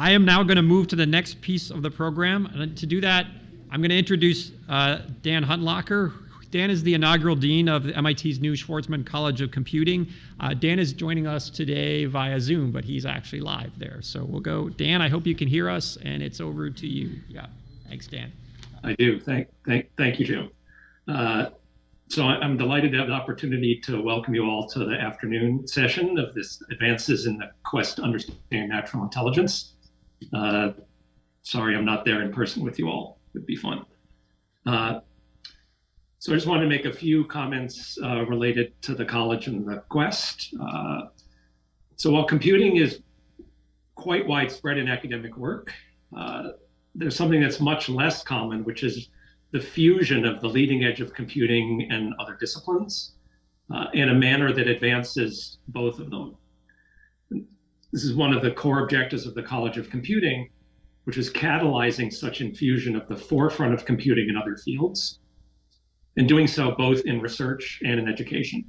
I am now going to move to the next piece of the program. And to do that, I'm going to introduce Dan Huttenlocher. Dan is the inaugural dean of MIT's new Schwarzman College of Computing. Dan is joining us today via Zoom, but he's actually live there. So we'll go. Dan, I hope you can hear us, and it's over to you. Yeah, thanks, Dan. I do. Thank you, Jim. So I'm delighted to have the opportunity to welcome you all to the afternoon session of this Advances in the Quest to Understanding Natural Intelligence. Sorry I'm not there in person with you all. It would be fun. So I just wanted to make a few comments related to the college and the Quest. So while computing is quite widespread in academic work, there's something that's much less common, which is the fusion of the leading edge of computing and other disciplines in a manner that advances both of them. This is one of the core objectives of the College of Computing, which is catalyzing such infusion of the forefront of computing in other fields, and doing so both in research and in education.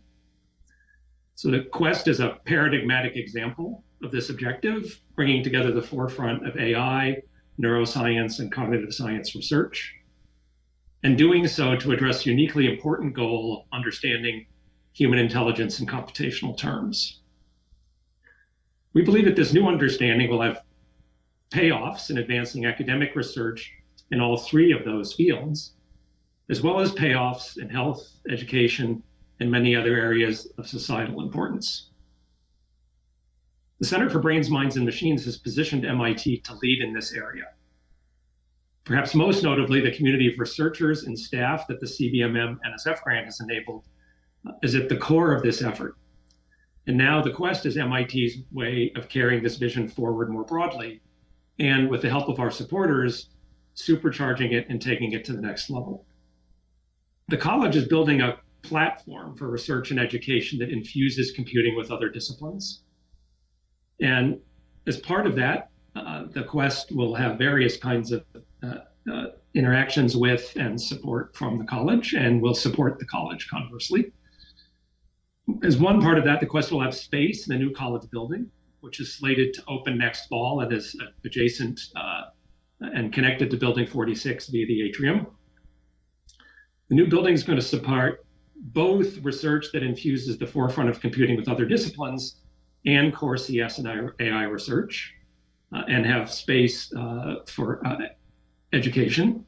So the Quest is a paradigmatic example of this objective, bringing together the forefront of AI, neuroscience, and cognitive science research, and doing so to address the uniquely important goal of understanding human intelligence in computational terms. We believe that this new understanding will have payoffs in advancing academic research in all three of those fields, as well as payoffs in health, education, and many other areas of societal importance. The Center for Brains, Minds, and Machines has positioned MIT to lead in this area. Perhaps most notably, the community of researchers and staff that the CBMM NSF grant has enabled is at the core of this effort. And now the Quest is MIT's way of carrying this vision forward more broadly, and with the help of our supporters, supercharging it and taking it to the next level. The college is building a platform for research and education that infuses computing with other disciplines. And as part of that, the Quest will have various kinds of interactions with and support from the college, and will support the college conversely. As one part of that, the Quest will have space in the new college building, which is slated to open next fall and is adjacent and connected to Building 46 via the atrium. The new building is going to support both research that infuses the forefront of computing with other disciplines and core CS and AI research, and have space for education.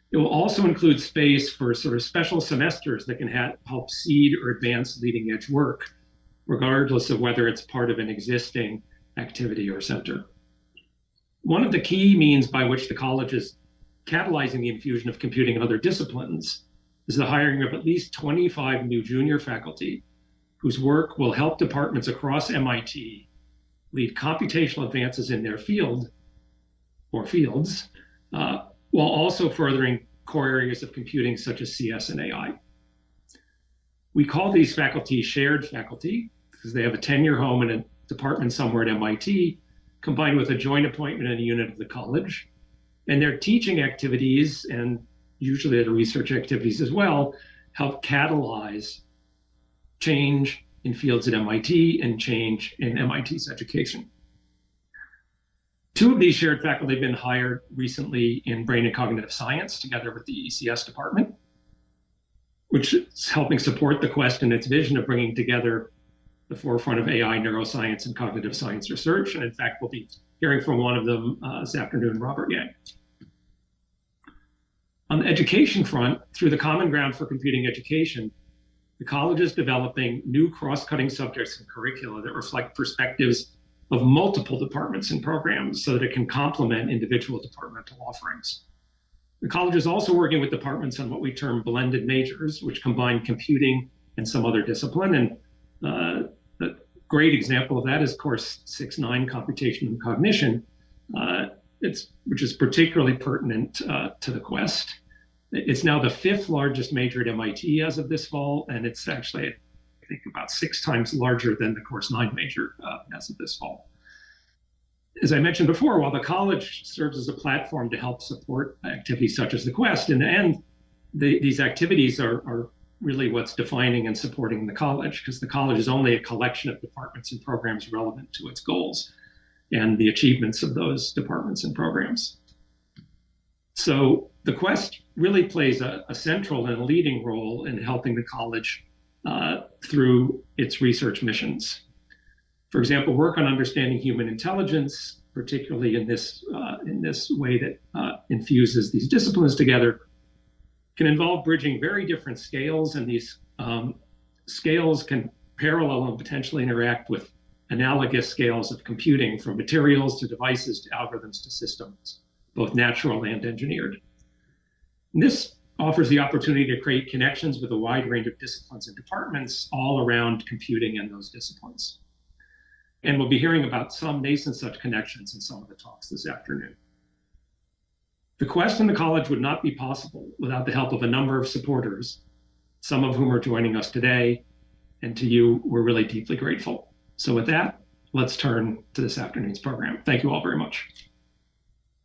It will also include space for sort of special semesters that can help seed or advance leading edge work, regardless of whether it's part of an existing activity or center. One of the key means by which the college is catalyzing the infusion of computing in other disciplines is the hiring of at least 25 new junior faculty whose work will help departments across MIT lead computational advances in their field or fields, while also furthering core areas of computing such as CS and AI. We call these faculty shared faculty because they have a tenure home in a department somewhere at MIT, combined with a joint appointment in a unit of the college. And their teaching activities, and usually their research activities as well, help catalyze change in fields at MIT and change in MIT's education. Two of these shared faculty have been hired recently in brain and cognitive science together with the ECS department, which is helping support the Quest in its vision of bringing together the forefront of AI, neuroscience, and cognitive science research. And in fact, we'll be hearing from one of them this afternoon, Robert Yang. On the education front, through the Common Ground for Computing Education, the college is developing new cross-cutting subjects and curricula that reflect perspectives of multiple departments and programs so that it can complement individual departmental offerings. The college is also working with departments on what we term blended majors, which combine computing and some other discipline. And a great example of that is course 6-9, Computation and Cognition, which is particularly pertinent to the Quest. It's now the 5th largest major at MIT as of this fall, and it's actually, I think, about 6 times larger than the course 9 major as of this fall. As I mentioned before, while the college serves as a platform to help support activities such as the Quest, in the end, these activities are really what's defining and supporting the college, because the college is only a collection of departments and programs relevant to its goals. and the achievements of those departments and programs. So the Quest really plays a central and a leading role in helping the college through its research missions. For example, work on understanding human intelligence, particularly in this way that infuses these disciplines together, can involve bridging very different scales, and these scales can parallel and potentially interact with analogous scales of computing, from materials to devices to algorithms to systems, both natural and engineered. And this offers the opportunity to create connections with a wide range of disciplines and departments all around computing and those disciplines. And we'll be hearing about some nascent such connections in some of the talks this afternoon. The Quest and the college would not be possible without the help of a number of supporters, some of whom are joining us today, and to you, we're really deeply grateful. So with that, let's turn to this afternoon's program. Thank you all very much.